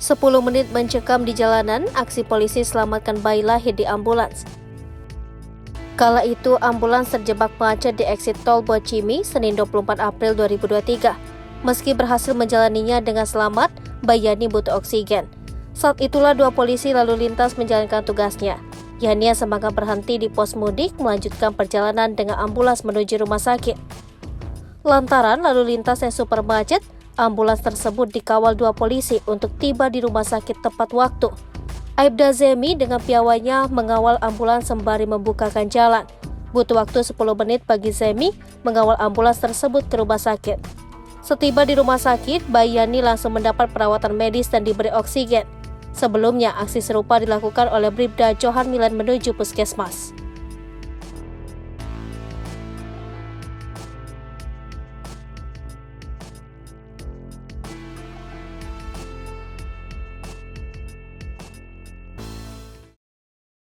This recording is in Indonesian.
10 menit mencekam di jalanan, aksi polisi selamatkan bayi lahir di ambulans. Kala itu, ambulans terjebak macet di eksit tol Bocimi, Senin 24 April 2023. Meski berhasil menjalaninya dengan selamat, bayi Yani butuh oksigen. Saat itulah dua polisi lalu lintas menjalankan tugasnya. Yani semangka berhenti di pos mudik melanjutkan perjalanan dengan ambulans menuju rumah sakit. Lantaran lalu lintas yang super macet, ambulans tersebut dikawal dua polisi untuk tiba di rumah sakit tepat waktu. Aibda Zemi dengan piawainya mengawal ambulans sembari membukakan jalan. Butuh waktu 10 menit bagi Zemi mengawal ambulans tersebut ke rumah sakit. Setiba di rumah sakit, bayi Yani langsung mendapat perawatan medis dan diberi oksigen. Sebelumnya, aksi serupa dilakukan oleh Bribda Johan Milan menuju puskesmas.